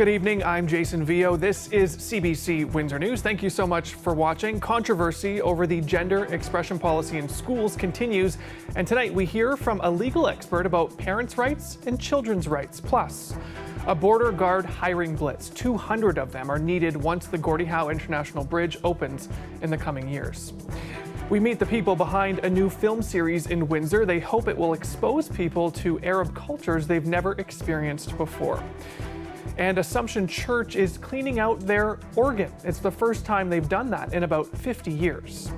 Good evening, I'm Jason Vio. This is CBC Windsor News. Thank you so much for watching. Controversy over the gender expression policy in schools continues, and tonight we hear from a legal expert about parents' rights and children's rights. Plus, a border guard hiring blitz. 200 of them are needed once the Gordie Howe International Bridge opens in the coming years. We meet the people behind a new film series in Windsor. They hope it will expose people to Arab cultures they've never experienced before. And Assumption Church is cleaning out their organ. It's the first time they've done that in about 50 years.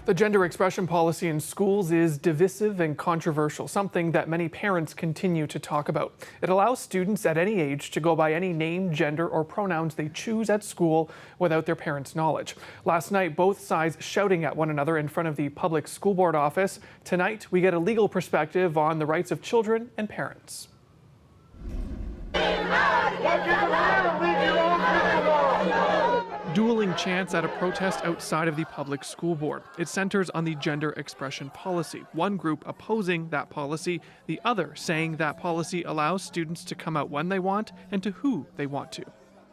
The gender expression policy in schools is divisive and controversial, something that many parents continue to talk about. It allows students at any age to go by any name, gender, or pronouns they choose at school without their parents' knowledge. Last night, both sides shouting at one another in front of the public school board office. Tonight, we get a legal perspective on the rights of children and parents. Dueling chants at a protest outside of the public school board. It centers on the gender expression policy. One group opposing that policy, the other saying that policy allows students to come out when they want and to who they want to.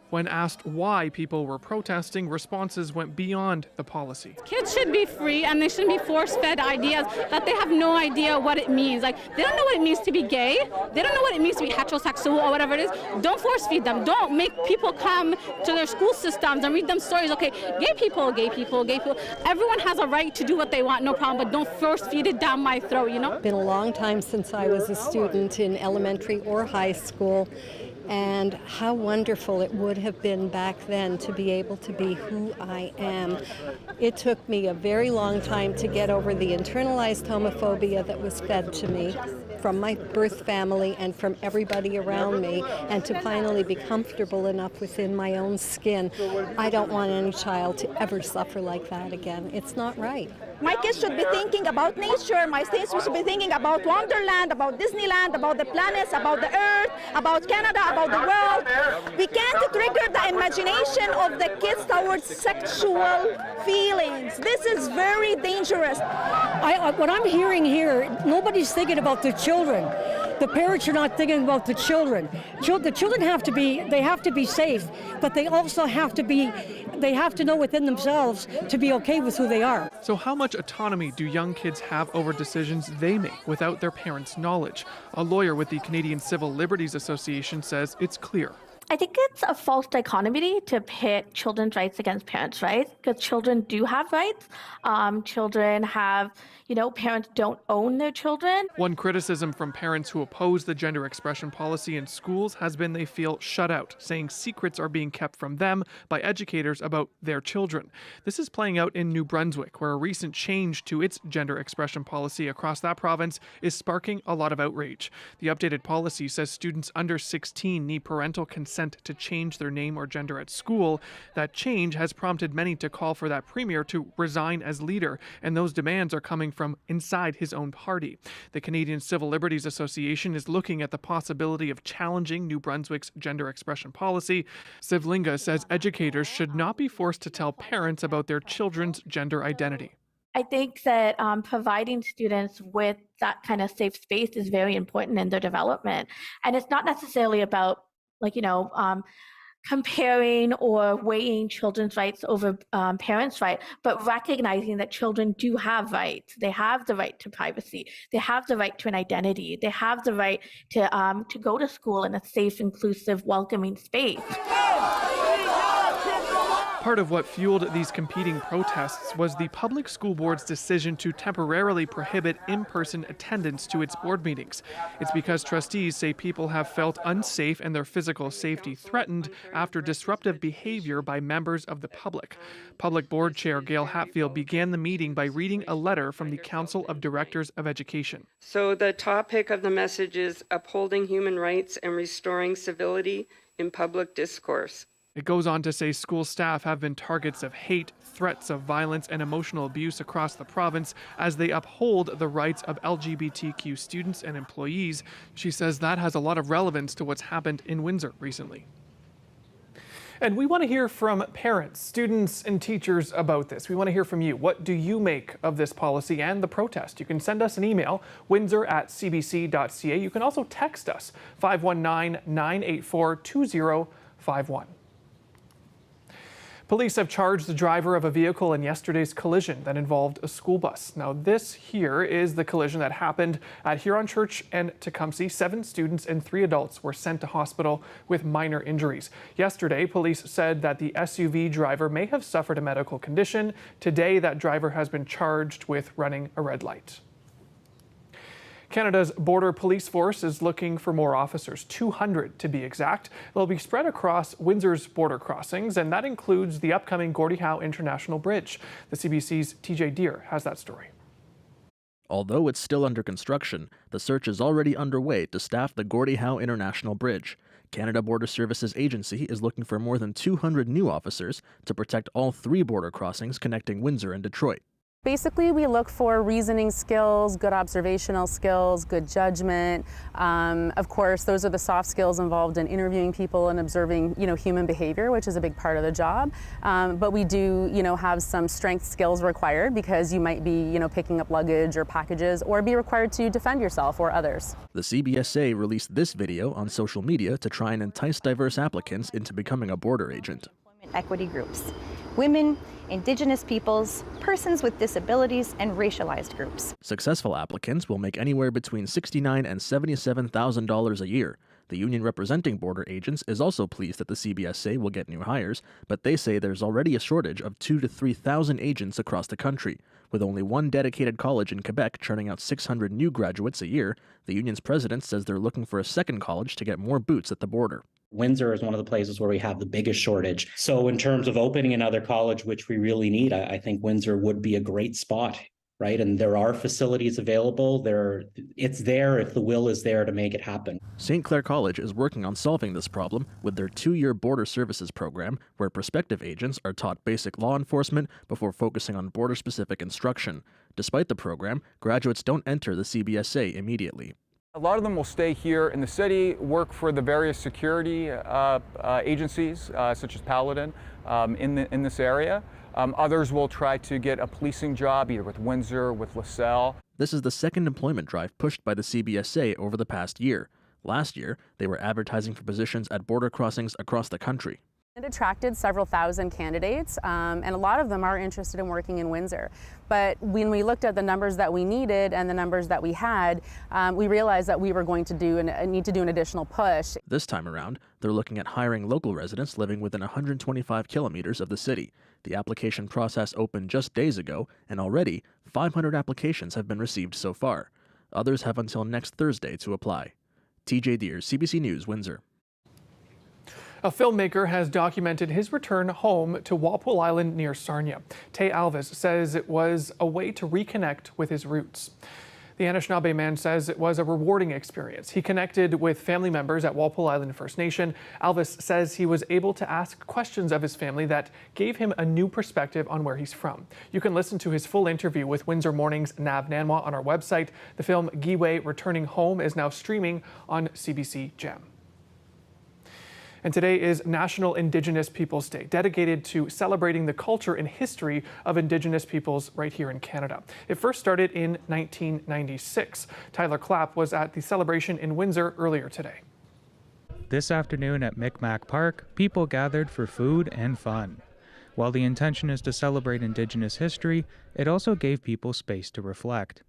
When asked why people were protesting, responses went beyond the policy. Kids should be free and they shouldn't be force-fed ideas that they have no idea what it means. Like, they don't know what it means to be gay. They don't know what it means to be heterosexual or whatever it is. Don't force-feed them. Don't make people come to their school systems and read them stories. Okay, gay people, gay people, gay people. Everyone has a right to do what they want, no problem, but don't force-feed it down my throat, you know? It's been a long time since I was a student in elementary or high school. And how wonderful it would have been back then to be able to be who I am. It took me a very long time to get over the internalized homophobia that was fed to me from my birth family and from everybody around me, and to finally be comfortable enough within my own skin. I don't want any child to ever suffer like that again. It's not right. My kids should be thinking about nature. My kids should be thinking about Wonderland, about Disneyland, about the planets, about the Earth, about Canada, about the world. We can't trigger the imagination of the kids towards sexual feelings. This is very dangerous. What I'm hearing here, nobody's thinking about the children. The parents are not thinking about the children. The children have to be safe, but they also have to know within themselves to be okay with who they are. So how much autonomy do young kids have over decisions they make without their parents' knowledge? A lawyer with the Canadian Civil Liberties Association says it's clear. I think it's a false dichotomy to pit children's rights against parents' rights, because children do have rights. Children have, parents don't own their children. One criticism from parents who oppose the gender expression policy in schools has been they feel shut out, saying secrets are being kept from them by educators about their children. This is playing out in New Brunswick, where a recent change to its gender expression policy across that province is sparking a lot of outrage. The updated policy says students under 16 need parental consent to change their name or gender at school. That change has prompted many to call for that premier to resign as leader, and those demands are coming from inside his own party. The Canadian Civil Liberties Association is looking at the possibility of challenging New Brunswick's gender expression policy. Sivlinga says educators should not be forced to tell parents about their children's gender identity. I think that providing students with that kind of safe space is very important in their development. And it's not necessarily about comparing or weighing children's rights over parents' rights, but recognizing that children do have rights. They have the right to privacy. They have the right to an identity. They have the right to go to school in a safe, inclusive, welcoming space. Part of what fueled these competing protests was the public school board's decision to temporarily prohibit in-person attendance to its board meetings. It's because trustees say people have felt unsafe and their physical safety threatened after disruptive behavior by members of the public. Public Board Chair Gail Hatfield began the meeting by reading a letter from the Council of Directors of Education. So the topic of the message is upholding human rights and restoring civility in public discourse. It goes on to say school staff have been targets of hate, threats of violence, and emotional abuse across the province as they uphold the rights of LGBTQ students and employees. She says that has a lot of relevance to what's happened in Windsor recently. And we want to hear from parents, students, and teachers about this. We want to hear from you. What do you make of this policy and the protest? You can send us an email, windsor@cbc.ca. You can also text us, 519-984-2051. Police have charged the driver of a vehicle in yesterday's collision that involved a school bus. Now, this here is the collision that happened at Huron Church and Tecumseh. 7 students and 3 adults were sent to hospital with minor injuries. Yesterday, police said that the SUV driver may have suffered a medical condition. Today, that driver has been charged with running a red light. Canada's Border Police Force is looking for more officers, 200 to be exact. They'll be spread across Windsor's border crossings, and that includes the upcoming Gordie Howe International Bridge. The CBC's TJ Deer has that story. Although it's still under construction, the search is already underway to staff the Gordie Howe International Bridge. Canada Border Services Agency is looking for more than 200 new officers to protect all 3 border crossings connecting Windsor and Detroit. Basically, we look for reasoning skills, good observational skills, good judgment. Of course, those are the soft skills involved in interviewing people and observing, human behavior, which is a big part of the job. But we do, have some strength skills required because you might be, picking up luggage or packages or be required to defend yourself or others. The CBSA released this video on social media to try and entice diverse applicants into becoming a border agent. Equity groups, women, Indigenous peoples, persons with disabilities, and racialized groups. Successful applicants will make anywhere between $69,000 and $77,000 a year. The union representing border agents is also pleased that the CBSA will get new hires, but they say there's already a shortage of 2,000 to 3,000 agents across the country. With only one dedicated college in Quebec churning out 600 new graduates a year, the union's president says they're looking for a second college to get more boots at the border. Windsor is one of the places where we have the biggest shortage. So in terms of opening another college, which we really need, I think Windsor would be a great spot, right? And there are facilities available. It's there if the will is there to make it happen. St. Clair College is working on solving this problem with their 2-year border services program, where prospective agents are taught basic law enforcement before focusing on border-specific instruction. Despite the program, graduates don't enter the CBSA immediately. A lot of them will stay here in the city, work for the various security agencies, such as Paladin, in this area. Others will try to get a policing job, either with Windsor, with LaSalle. This is the second employment drive pushed by the CBSA over the past year. Last year, they were advertising for positions at border crossings across the country. It attracted several thousand candidates, and a lot of them are interested in working in Windsor. But when we looked at the numbers that we needed and the numbers that we had, we realized that we were going to need to do an additional push. This time around, they're looking at hiring local residents living within 125 kilometers of the city. The application process opened just days ago, and already 500 applications have been received so far. Others have until next Thursday to apply. TJ Deer, CBC News, Windsor. A filmmaker has documented his return home to Walpole Island near Sarnia. Tay Alves says it was a way to reconnect with his roots. The Anishinaabe man says it was a rewarding experience. He connected with family members at Walpole Island First Nation. Alves says he was able to ask questions of his family that gave him a new perspective on where he's from. You can listen to his full interview with Windsor Morning's Nav Nanwa on our website. The film Giwe Returning Home is now streaming on CBC Gem. And today is National Indigenous Peoples Day, dedicated to celebrating the culture and history of Indigenous peoples right here in Canada. It first started in 1996. Tyler Clapp was at the celebration in Windsor earlier today. This afternoon at Micmac Park, people gathered for food and fun. While the intention is to celebrate Indigenous history, it also gave people space to reflect.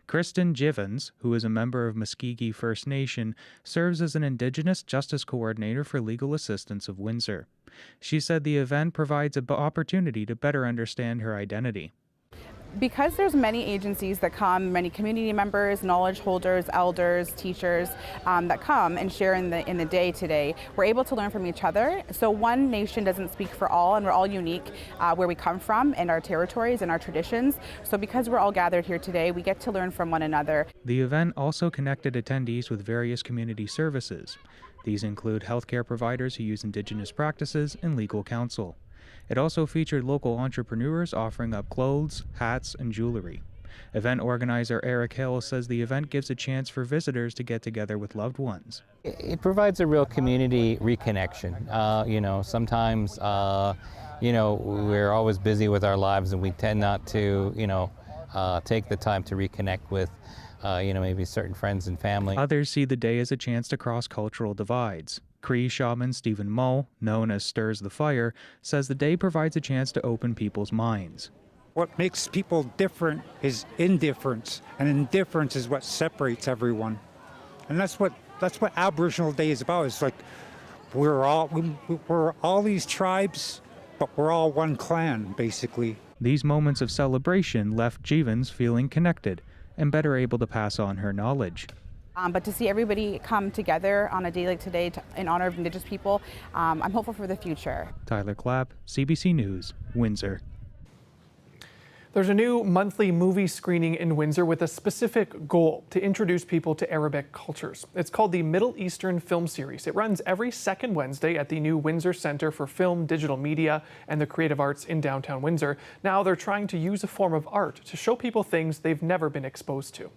Kristen Jivens, who is a member of Muskegee First Nation, serves as an Indigenous Justice Coordinator for Legal Assistance of Windsor. She said the event provides an opportunity to better understand her identity. Because there's many agencies that come, many community members, knowledge holders, elders, teachers that come and share in the day today, we're able to learn from each other. So one nation doesn't speak for all, and we're all unique where we come from and our territories and our traditions. So because we're all gathered here today, we get to learn from one another. The event also connected attendees with various community services. These include healthcare providers who use Indigenous practices and legal counsel. It also featured local entrepreneurs offering up clothes, hats, and jewelry. Event organizer Eric Hill says the event gives a chance for visitors to get together with loved ones. It provides a real community reconnection. Sometimes, we're always busy with our lives and we tend not to, take the time to reconnect with, maybe certain friends and family. Others see the day as a chance to cross cultural divides. Cree shaman Stephen Mull, known as Stirs the Fire, says the day provides a chance to open people's minds. What makes people different is indifference, and indifference is what separates everyone. And that's what Aboriginal Day is about. It's like we're all these tribes, but we're all one clan, basically. These moments of celebration left Jeevans feeling connected and better able to pass on her knowledge. But to see everybody come together on a day like today in honor of Indigenous people, I'm hopeful for the future. Tyler Clapp, CBC News, Windsor. There's a new monthly movie screening in Windsor with a specific goal to introduce people to Arabic cultures. It's called the Middle Eastern Film Series. It runs every second Wednesday at the new Windsor Centre for Film, Digital Media and the Creative Arts in downtown Windsor. Now they're trying to use a form of art to show people things they've never been exposed to.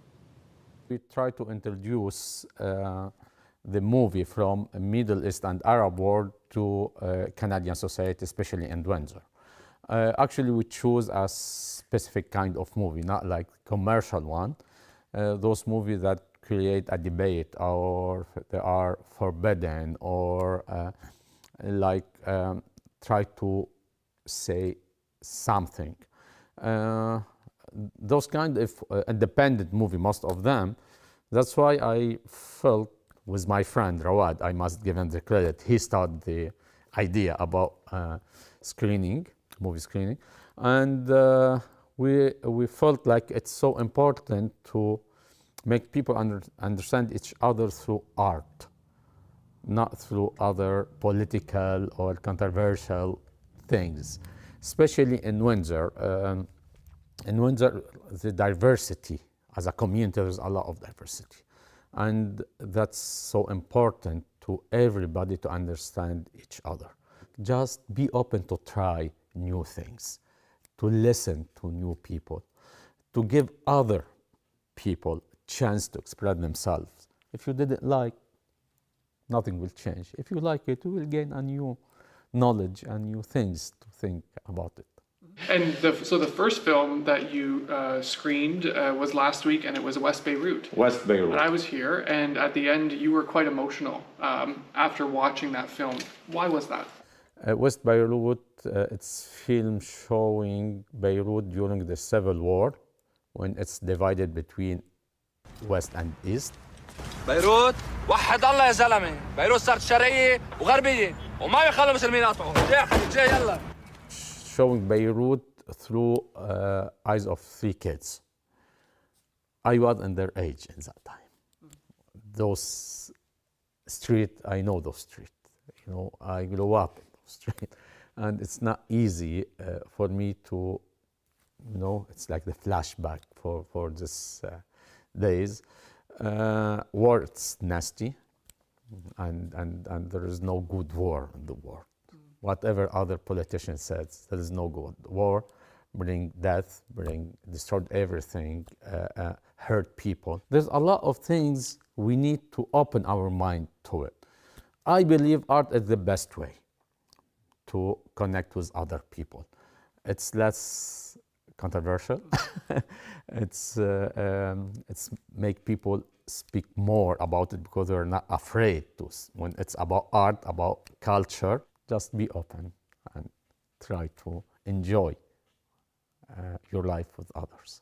We try to introduce the movie from Middle East and Arab world to Canadian society, especially in Windsor. Actually, we choose a specific kind of movie, not like commercial one. Those movies that create a debate or they are forbidden or try to say something. Those kind of independent movie, most of them. That's why I felt with my friend Rawad, I must give him the credit. He started the idea about movie screening, and we felt like it's so important to make people understand each other through art, not through other political or controversial things, especially in Windsor. In Windsor, the diversity as a community, there's a lot of diversity, and that's so important to everybody to understand each other. Just be open to try new things, to listen to new people, to give other people a chance to express themselves. If you didn't like, nothing will change. If you like it, you will gain a new knowledge and new things to think about it. And so the first film that you screened was last week, and it was West Beirut. West Beirut. And I was here, and at the end, you were quite emotional after watching that film. Why was that? West Beirut, it's film showing Beirut during the Civil War, when it's divided between West and East. بيروت وحد الله يا زلمه، بيروت صارت شرقيه وغربيه وما يخلوا مسلمين يقطعوا، جاي يلا. Showing Beirut through eyes of three kids. I was in their age in that time. Those streets, I know those streets. I grew up in those streets, and it's not easy for me to, it's like the flashback for this days. War, it's nasty, and there is no good war in the world. Whatever other politician says, there is no good. War bring death, destroyed everything, hurt people. There's a lot of things we need to open our mind to it. I believe art is the best way to connect with other people. It's less controversial. It's make people speak more about it because they're not afraid to. When it's about art, about culture, just be open and try to enjoy your life with others.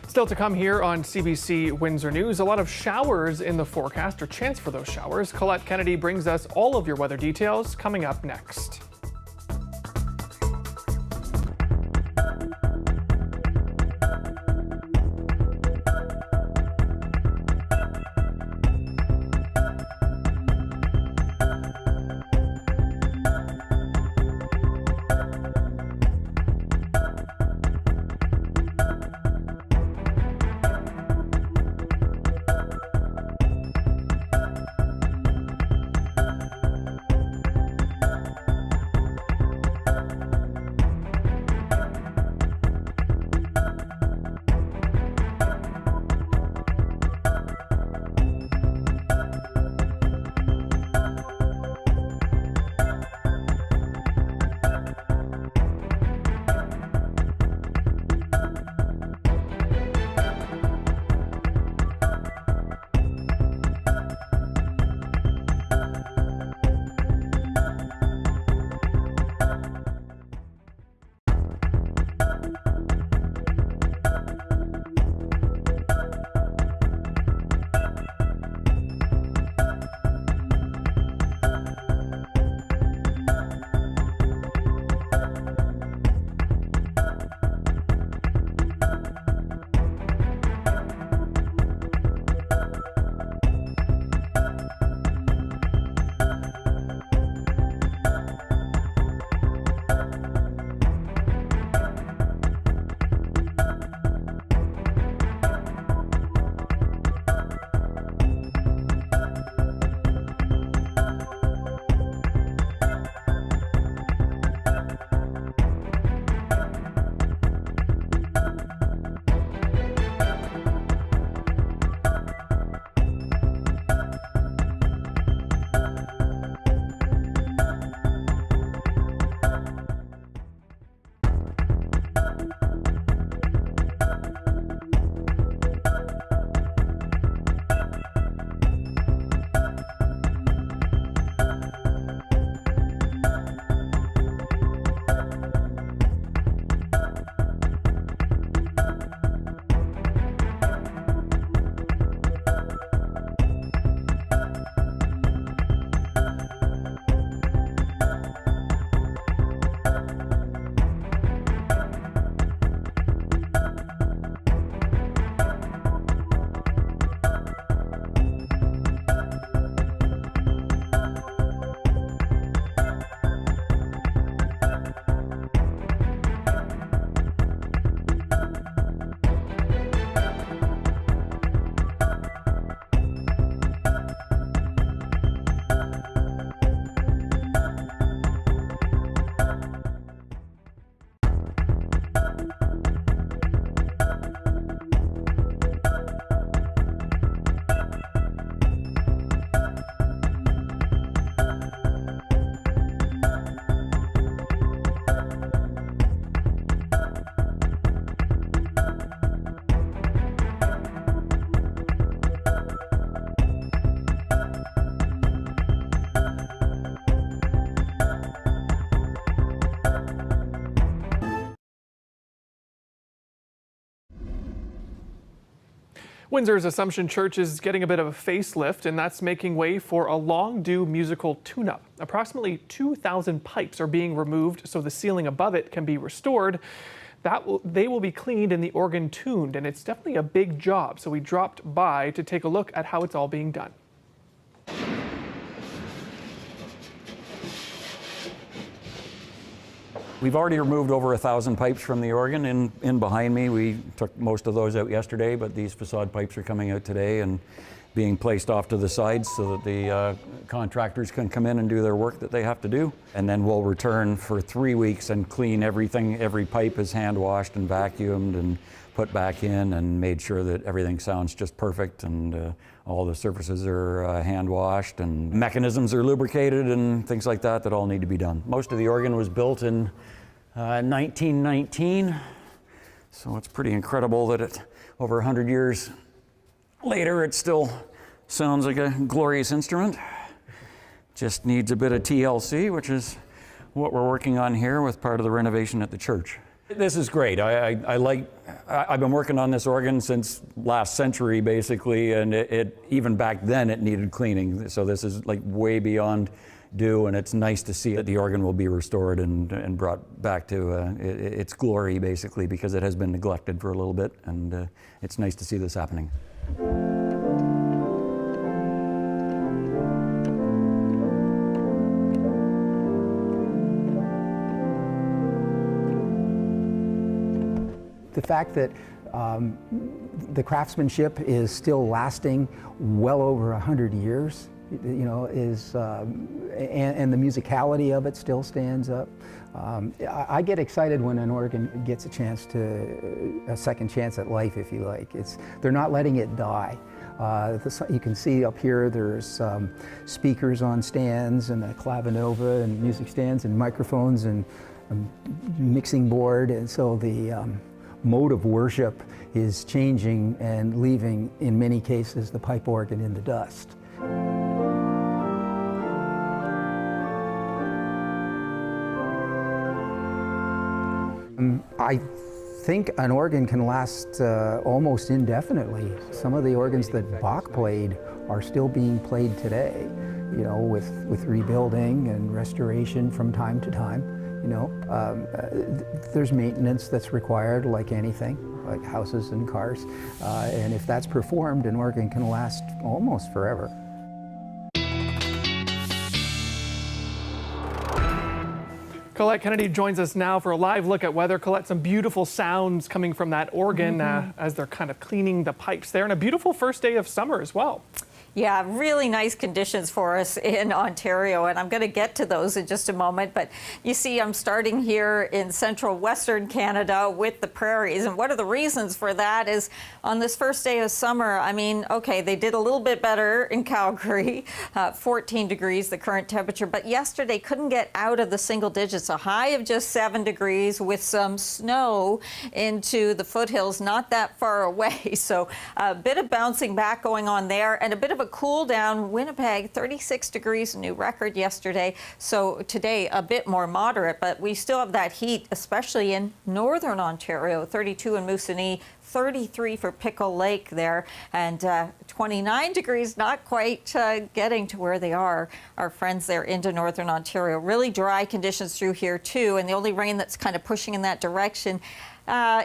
Still to come here on CBC Windsor News, a lot of showers in the forecast, or chance for those showers. Colette Kennedy brings us all of your weather details coming up next. Windsor's Assumption Church is getting a bit of a facelift, and that's making way for a long-due musical tune-up. Approximately 2,000 pipes are being removed so the ceiling above it can be restored. They will be cleaned and the organ tuned, and it's definitely a big job, so we dropped by to take a look at how it's all being done. We've already removed over 1,000 pipes from the organ in behind me. We took most of those out yesterday, but these facade pipes are coming out today and being placed off to the sides so that the contractors can come in and do their work that they have to do. And then we'll return for 3 weeks and clean everything. Every pipe is hand washed and vacuumed and put back in and made sure that everything sounds just perfect, and all the surfaces are hand washed and mechanisms are lubricated and things like that that all need to be done. Most of the organ was built in 1919, so it's pretty incredible that over 100 years later it still sounds like a glorious instrument. Just needs a bit of TLC, which is what we're working on here with part of the renovation at the church. This is great. I've been working on this organ since last century, basically, and even back then it needed cleaning. So this is like way beyond due, and it's nice to see that the organ will be restored and brought back to its glory, basically, because it has been neglected for a little bit, and it's nice to see this happening. The fact that the craftsmanship is still lasting well over 100 years, you know, is and the musicality of it still stands up. I get excited when an organ gets a second chance at life, if you like. They're not letting it die. You can see up here there's speakers on stands and a clavinova and music stands and microphones and a mixing board, and so the mode of worship is changing and leaving, in many cases, the pipe organ in the dust. I think an organ can last almost indefinitely. Some of the organs that Bach played are still being played today, you know, with rebuilding and restoration from time to time. You know, there's maintenance that's required, like anything, like houses and cars. And if that's performed, an organ can last almost forever. Colette Kennedy joins us now for a live look at weather. Colette, some beautiful sounds coming from that organ as they're kind of cleaning the pipes there, and a beautiful first day of summer as well. Yeah, really nice conditions for us in Ontario, and I'm going to get to those in just a moment. But you see, I'm starting here in central Western Canada with the prairies, and one of the reasons for that is on this first day of summer, I mean, okay, they did a little bit better in Calgary, 14 degrees, the current temperature, but yesterday couldn't get out of the single digits, a high of just 7 degrees with some snow into the foothills not that far away. So a bit of bouncing back going on there, and a bit of a cool down. Winnipeg, 36 degrees, a new record yesterday. So today a bit more moderate, but we still have that heat, especially in northern Ontario, 32 in Moosonee, 33 for Pickle Lake there, and 29 degrees, not quite getting to where they are, our friends there into northern Ontario. Really dry conditions through here too, and the only rain that's kind of pushing in that direction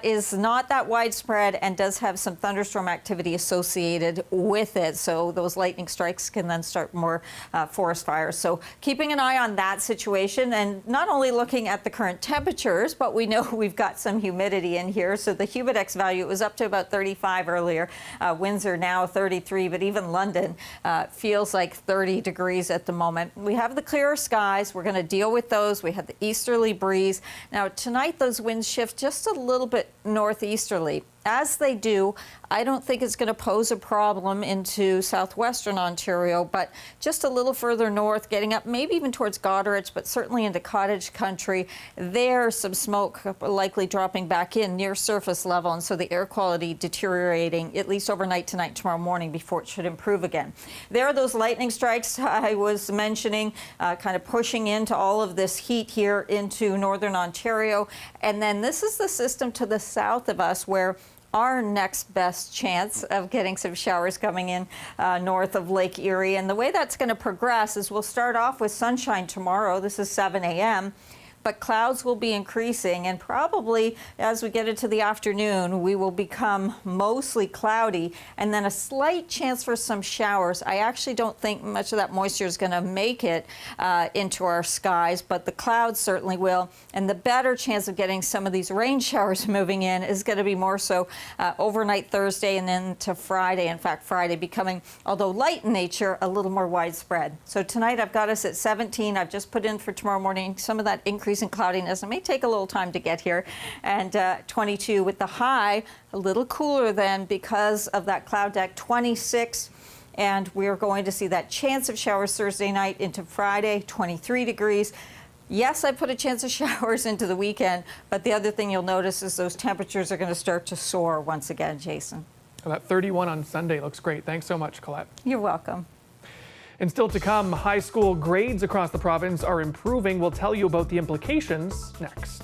is not that widespread and does have some thunderstorm activity associated with it. So those lightning strikes can then start more forest fires. So keeping an eye on that situation, and not only looking at the current temperatures, but we know we've got some humidity in here. So the humidex value was up to about 35 earlier. Windsor now 33, but even London feels like 30 degrees at the moment. We have the clearer skies. We're going to deal with those. We have the easterly breeze. Now tonight those winds shift just a little bit northeasterly. As they do, I don't think it's going to pose a problem into southwestern Ontario, but just a little further north, getting up maybe even towards Goderich, but certainly into cottage country, there's some smoke likely dropping back in near surface level, and so the air quality deteriorating at least overnight tonight, tomorrow morning, before it should improve again. There are those lightning strikes I was mentioning, kind of pushing into all of this heat here into northern Ontario, and then this is the system to the south of us where our next best chance of getting some showers coming in north of Lake Erie. And the way that's going to progress is we'll start off with sunshine tomorrow. This is 7 a.m. But clouds will be increasing, and probably as we get into the afternoon, we will become mostly cloudy, and then a slight chance for some showers. I actually don't think much of that moisture is going to make it into our skies, but the clouds certainly will. And the better chance of getting some of these rain showers moving in is going to be more so overnight Thursday and then to Friday. In fact, Friday becoming, although light in nature, a little more widespread. So tonight I've got us at 17. I've just put in for tomorrow morning some of that increase in cloudiness. It may take a little time to get here. And 22 with the high, a little cooler then because of that cloud deck, 26. And we're going to see that chance of showers Thursday night into Friday, 23 degrees. Yes, I put a chance of showers into the weekend, but the other thing you'll notice is those temperatures are going to start to soar once again, Jason. Well, that 31 on Sunday looks great. Thanks so much, Colette. You're welcome. And still to come, high school grades across the province are improving. We'll tell you about the implications next.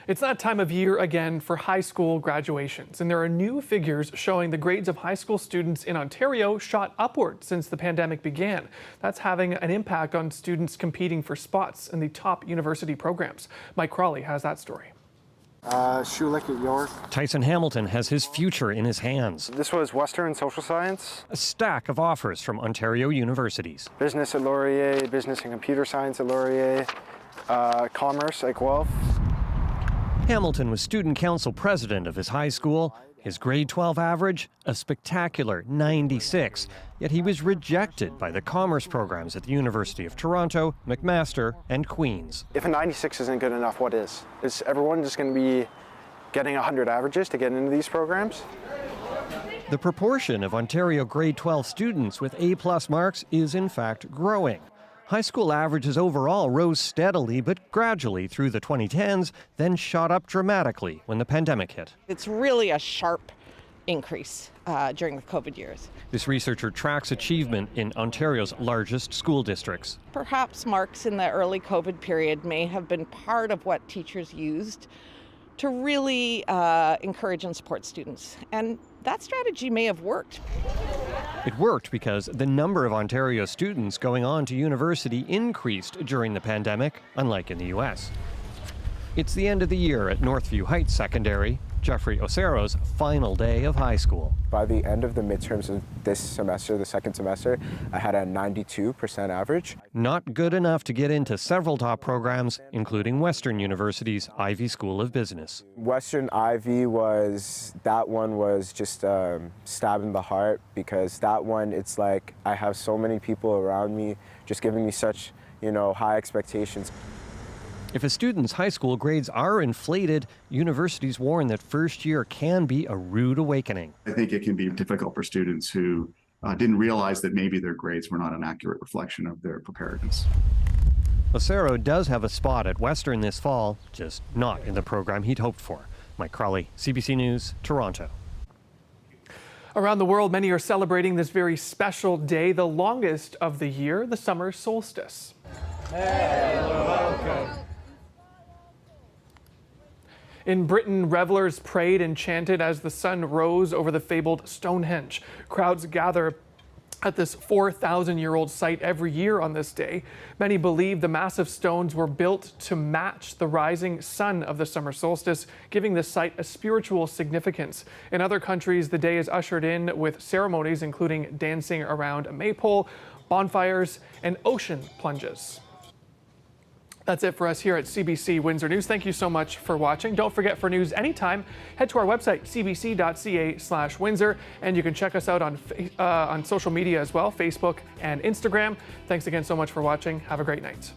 It's that time of year again for high school graduations, and there are new figures showing the grades of high school students in Ontario shot upward since the pandemic began. That's having an impact on students competing for spots in the top university programs. Mike Crawley has that story. Schulich at York. Tyson Hamilton has his future in his hands. This was Western Social Science. A stack of offers from Ontario universities. Business at Laurier, Business and Computer Science at Laurier, Commerce at Guelph. Hamilton was student council president of his high school. His grade 12 average, a spectacular 96. Yet he was rejected by the commerce programs at the University of Toronto, McMaster, and Queen's. If a 96 isn't good enough, what is? Is everyone just going to be getting 100 averages to get into these programs? The proportion of Ontario grade 12 students with A+ marks is in fact growing. High school averages overall rose steadily but gradually through the 2010s, then shot up dramatically when the pandemic hit. It's really a sharp increase during the COVID years. This researcher tracks achievement in Ontario's largest school districts. Perhaps marks in the early COVID period may have been part of what teachers used to really encourage and support students. And that strategy may have worked. It worked because the number of Ontario students going on to university increased during the pandemic, unlike in the U.S. It's the end of the year at Northview Heights Secondary, Jeffrey Ocero's final day of high school. By the end of the midterms of this semester, the second semester, I had a 92% average. Not good enough to get into several top programs, including Western University's Ivy School of Business. Western Ivy that one was just a stab in the heart, because that one, it's like I have so many people around me just giving me such, high expectations. If a student's high school grades are inflated, universities warn that first year can be a rude awakening. I think it can be difficult for students who didn't realize that maybe their grades were not an accurate reflection of their preparedness. Ocero does have a spot at Western this fall, just not in the program he'd hoped for. Mike Crawley, CBC News, Toronto. Around the world, many are celebrating this very special day, the longest of the year, the summer solstice. Hey, welcome. In Britain, revelers prayed and chanted as the sun rose over the fabled Stonehenge. Crowds gather at this 4,000-year-old site every year on this day. Many believe the massive stones were built to match the rising sun of the summer solstice, giving the site a spiritual significance. In other countries, the day is ushered in with ceremonies including dancing around a maypole, bonfires, and ocean plunges. That's it for us here at CBC Windsor News. Thank you so much for watching. Don't forget, for news anytime, head to our website, cbc.ca/Windsor, and you can check us out on social media as well, Facebook and Instagram. Thanks again so much for watching. Have a great night.